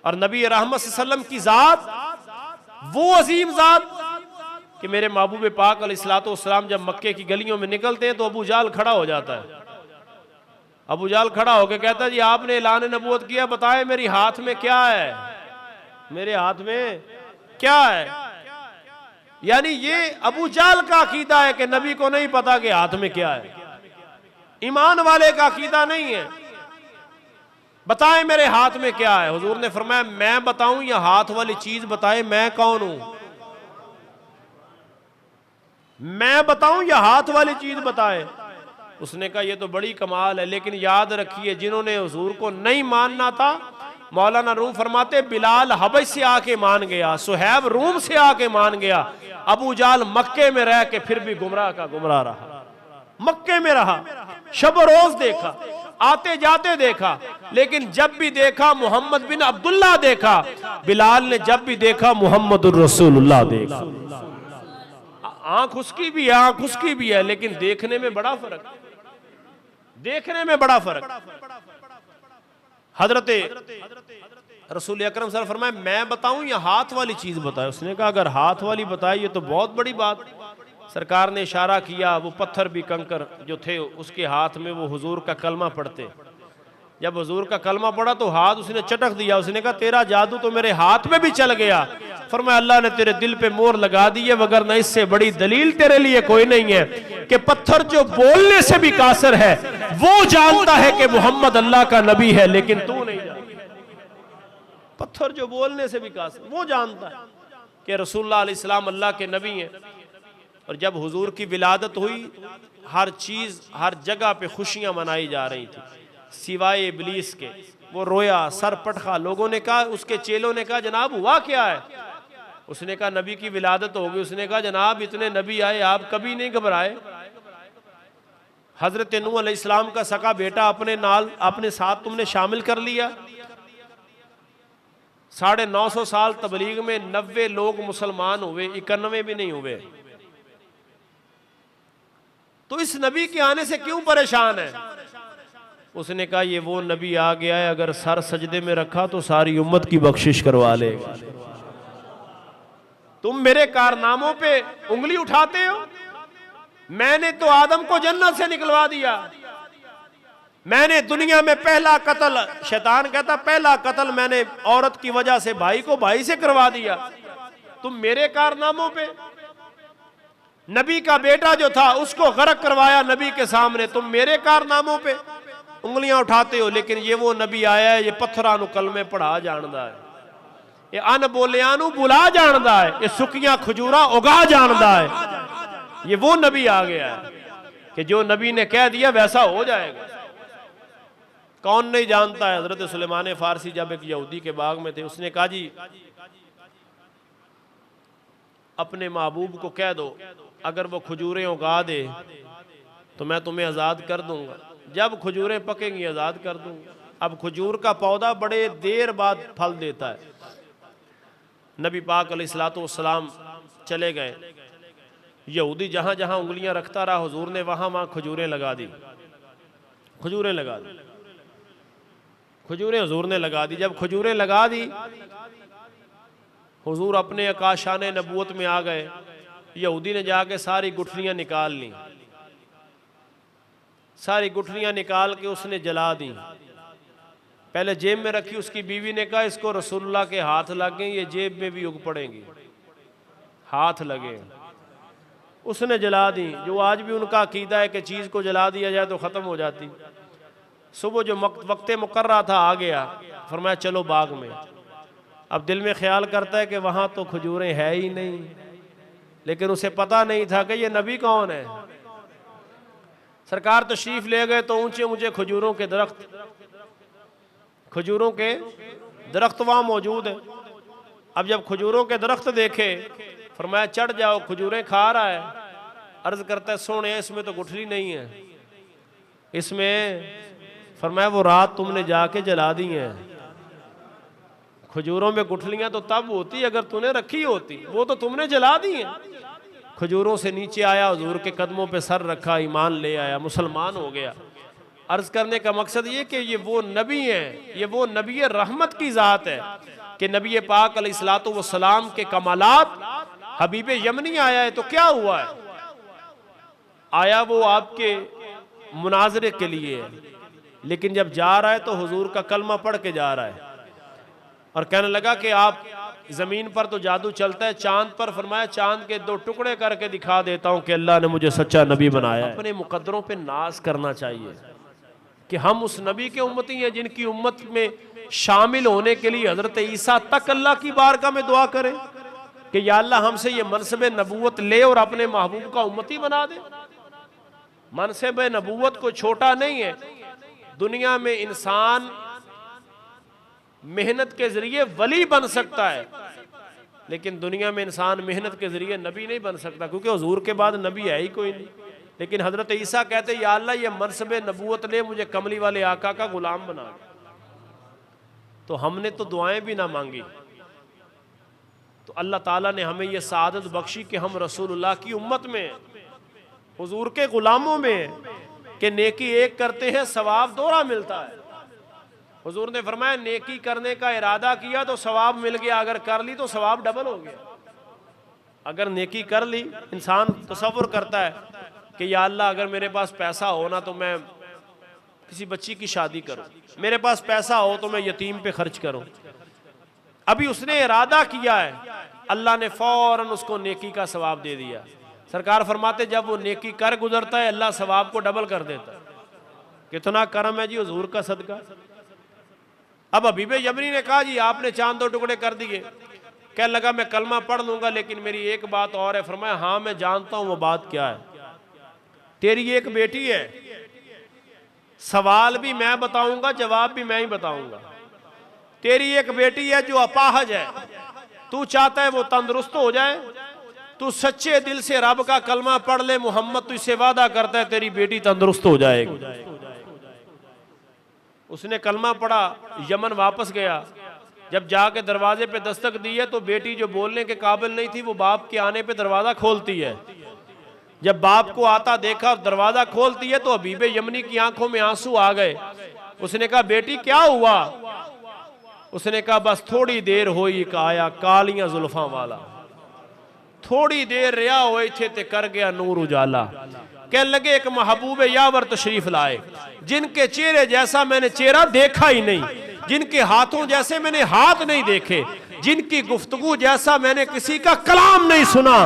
और नबी रहमत सल्लल्लाहु अलैहि वसल्लम की ज़ात वो अजीम ज़ात कि मेरे महबूब पाक अलैहिस्सलातु वस्सलाम जब मक्के की गलियों में निकलते हैं तो अबू जाल खड़ा हो जाता है। अबू जाल खड़ा होकर कहता है जी आपने ऐलान नबूवत किया, बताएं मेरी हाथ में क्या है, मेरे हाथ में क्या है। यानी ये अबू जाल का अकीदा है कि नबी को नहीं पता कि हाथ में क्या है। ईमान वाले का अकीदा नहीं है। बताएं मेरे हाथ में क्या है। हुजूर ने फरमाया मैं बताऊं या हाथ वाली चीज बताए, मैं कौन हूं, मैं बताऊं या हाथ वाली चीज बताए। उसने कहा ये तो बड़ी कमाल है, लेकिन याद रखिए जिन्होंने हुजूर को नहीं मानना था, मौलाना रूम फरमाते बिलाल हबश से आके मान गया, सुहैब रूम से आके मान गया, अबू जाल मक्के में रह के फिर भी गुमराह का गुमराह रहा। मक्के में रहा, शब रोज देखा, आते जाते देखा, लेकिन जब भी देखा मोहम्मद बिन अब्दुल्ला देखा, बिलाल ने जब भी देखा मोहम्मदुर रसूलुल्लाह देखा। आंख उसकी भी है, आंख उसकी भी है, लेकिन देखने में बड़ा फर्क, देखने में बड़ा फर्क। हजरते रसूल अकरम सल्लल्लाहु अलैहि वसल्लम फरमाए मैं बताऊं या हाथ वाली चीज बताए। उसने कहा अगर हाथ वाली बताए ये तो बहुत बड़ी बात। सरकार ने इशारा किया, वो पत्थर भी कंकर जो थे उसके हाथ में, वो हुजूर का कलमा पढ़ते। जब हुजूर का कलमा पढ़ा तो हाथ उसने चटक दिया। उसने कहा तेरा जादू तो मेरे हाथ में भी चल गया। फरमाया अल्लाह ने तेरे दिल पे मोहर लगा दी है, वगरना इससे बड़ी दलील तेरे लिए कोई नहीं है कि पत्थर जो बोलने से भी कासर है वो जानता है कि मोहम्मद अल्लाह का नबी है, लेकिन तू नहीं जानता। पत्थर जो बोलने से भी कासर वो जानता है कि रसूलुल्लाह अलैहि सलाम अल्लाह के नबी हैं। और जब हुजूर की विलादत हुई, हर चीज हर जगह पे खुशियां मनाई जा रही थी सिवाय इब्लीस के। वो रोया, सर पटखा। लोगों ने कहा, उसके चेलों ने कहा जनाब हुआ क्या है। उसने कहा नबी की विलादत हो गई। उसने कहा जनाब इतने नबी आए, आप कभी नहीं घबराए। हजरत नूह अलैहिस्सलाम का सका बेटा अपने नाल अपने साथ तुमने शामिल कर लिया। 950 साल तबलीग में 90 लोग मुसलमान हुए, 91 भी नहीं हुए। तो इस नबी के आने से क्यों परेशान है। उसने कहा ये वो नबी आ गया है, अगर सर सजदे में रखा तो सारी उम्मत की बख्शिश करवा लेगा। तुम मेरे कारनामों पे उंगली उठाते हो। मैंने तो आदम को जन्नत से निकलवा दिया। मैंने दुनिया में पहला कत्ल, शैतान कहता पहला कत्ल मैंने औरत की वजह से भाई को भाई से करवा दिया। तुम मेरे कारनामों पे, नबी का बेटा जो था उसको गरक करवाया नबी के सामने, तुम मेरे कारनामों पे उंगलियां उठाते हो। लेकिन ये वो नबी आया है, ये पत्थरां नूं कलमे पढ़ा जानदा है, ये अन बोलियां नूं बुला जानदा है, ये सुकियां खजूरा उगा जानदा है। ये वो नबी आ गया है कि जो नबी ने कह दिया वैसा हो जाएगा। कौन नहीं जानता है। हजरत सुलेमान फारसी जब एक यहूदी के बाग में थे, उसने कहा जी अपने महबूब को कह दो अगर वो खजूरें उगा दे तो मैं तुम्हें आज़ाद कर दूंगा, जब खजूरें पकेंगी आज़ाद कर दूंगा। अब खजूर का पौधा बड़े देर बाद फल देता है। नबी पाक अलैहिस्सलातु वस्सलाम चले गए। यहूदी जहां जहां उंगलियां रखता रहा, हुजूर ने वहां वहां खजूरें लगा दी, खजूरें लगा दी, खजूरें हुजूर ने लगा दी। जब खजूरें लगा दी, हुजूर अपने आकाशाने नबूवत में आ गए। यहूदी ने जाके सारी गुठलियां निकाल ली, सारी गुठलियां निकाल के उसने जला दी। पहले जेब में रखी। उसकी बीवी ने कहा इसको रसूलुल्लाह के हाथ लगे, ये जेब में भी उग पड़ेंगी, हाथ लगे। उसने जला दी। जो आज भी उनका अकीदा है कि चीज को जला दिया जाए तो खत्म हो जाती। सुबह जो वक्त मुकर्रा था आ गया, फरमाया चलो बाग में। अब दिल में ख्याल करता है कि वहां तो खजूरें है ही नहीं, लेकिन उसे पता नहीं था कि ये नबी कौन है। सरकार तशरीफ ले गए तो ऊंचे ऊंचे खजूरों के दरख्त, खजूरों के दरख्त वहां मौजूद है। अब जब खजूरों के दरख्त देखे, फरमाया चढ़ जाओ, खजूरें खा रहा है। अर्ज करता है सोने इसमें तो गुठली नहीं है, इसमें। फरमाया वो रात तुमने जाके जला दी है। खजूरों में गुठलियां तो तब होती अगर तूने रखी होती, वो तो तुमने जला दी है। खजूरों से नीचे आया, हुजूर के कदमों पे सर रखा, ईमान ले आया, मुसलमान हो गया। अर्ज करने का मकसद ये कि ये वो नबी हैं, ये वो नबी रहमत की ज़ात है कि नबी पाक अलैहिस्सलातु वस्सलाम के कमालात हबीब यमनी आया है। तो क्या हुआ है, आया वो आपके मुनाजरे के लिए है, लेकिन जब जा रहा है तो हुजूर का कलमा पढ़ के जा रहा है और कहने लगा कि आप जमीन पर तो जादू चलता है, चांद पर फरमाया चांद के 2 टुकड़े करके दिखा देता हूं कि अल्लाह ने मुझे सच्चा नबी बनाया है। अपने मुकद्दरों पे नाज करना चाहिए कि हम उस नबी के उम्मती हैं जिनकी उम्मत में शामिल होने के लिए हजरत ईसा तक अल्लाह की बारगाह में दुआ करें कि या अल्लाह हमसे ये मनसब नबूवत ले और अपने महबूब का उम्मती बना दे। मनसब नबूवत को छोटा नहीं है, दुनिया में इंसान मेहनत के जरिए वली बन सकता है, लेकिन दुनिया में इंसान मेहनत के जरिए नबी नहीं बन सकता, क्योंकि हुजूर के बाद नबी है ही कोई नहीं। लेकिन हजरत ईसा कहते या अल्लाह ये मनसब नबूवत ले, मुझे कमली वाले आका का गुलाम बना दे। तो हमने तो दुआएं भी ना मांगी, तो अल्लाह ताला ने हमें ये सादत बख्शी कि हम रसूलुल्लाह की उम्मत में, हुजूर के गुलामों में, कि नेकी एक करते हैं सवाब 2 मिलता है। हुजूर ने फरमाया नेकी करने का इरादा किया तो सवाब मिल गया, अगर कर ली तो सवाब डबल हो गया। अगर नेकी कर ली, इंसान तसव्वुर करता है कि या अल्लाह अगर मेरे पास पैसा हो ना तो मैं किसी बच्ची की शादी करूं, मेरे पास पैसा हो तो मैं यतीम पे खर्च करूं। अभी उसने इरादा किया है, अल्लाह ने फौरन उसको नेकी का सवाब दे दिया। सरकार फरमाते जब वो नेकी कर गुजरता है अल्लाह सवाब को डबल कर देता है। कितना करम है जी हुजूर का सदका। अब हबीब यमनी ने कहा जी आपने चांद 2 टुकड़े कर दिए, कहने लगा मैं कलमा पढ़ लूंगा लेकिन मेरी एक बात और है। फरमाया हाँ मैं जानता हूं वो बात क्या है। तेरी एक बेटी है, सवाल भी मैं बताऊंगा जवाब भी मैं ही बताऊंगा। तेरी एक बेटी है जो अपाहज है, तू चाहता है वो तंदुरुस्त हो जाए, तू सच्चे दिल से रब का कलमा पढ़ ले, मोहम्मद तुझसे वादा करता है तेरी बेटी तंदुरुस्त हो जाएगी। उसने कलमा पढ़ा, यमन वापस गया, जब जाके दरवाजे पे दस्तक दी है तो बेटी जो बोलने के काबिल नहीं थी वो बाप के आने पे दरवाजा खोलती है। जब बाप को आता देखा दरवाजा खोलती है तो हबीब यमनी की आंखों में आंसू आ गए। उसने कहा बेटी क्या हुआ? उसने कहा बस थोड़ी देर होई आया कालियां जुल्फां वाला, थोड़ी देर रिया हुए थे ते कर गया नूर उजाला। कह लगे एक महबूब यावर तशरीफ लाए, जिनके चेहरे जैसा मैंने चेहरा देखा ही नहीं, जिनके हाथों जैसे मैंने हाथ नहीं देखे, जिनकी गुफ्तगू जैसा मैंने किसी का कलाम नहीं सुना,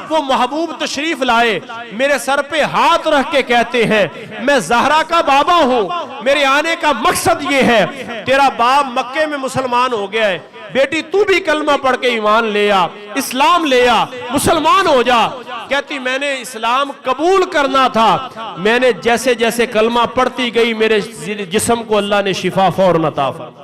वो महबूब तशरीफ लाए। मेरे सर पे हाथ रख के कहते हैं मैं ज़हरा का बाबा हूं, मेरे आने का मकसद ये है, तेरा बाप मक्के में मुसलमान हो गया है, बेटी तू भी कलमा पढ़ के ईमान ले आ, इस्लाम ले आ, मुसलमान हो जा। कहती मैंने इस्लाम कबूल करना था, मैंने जैसे जैसे कलमा पढ़ती गई मेरे जिस्म को अल्लाह ने शिफा फौरन अता फरमाई।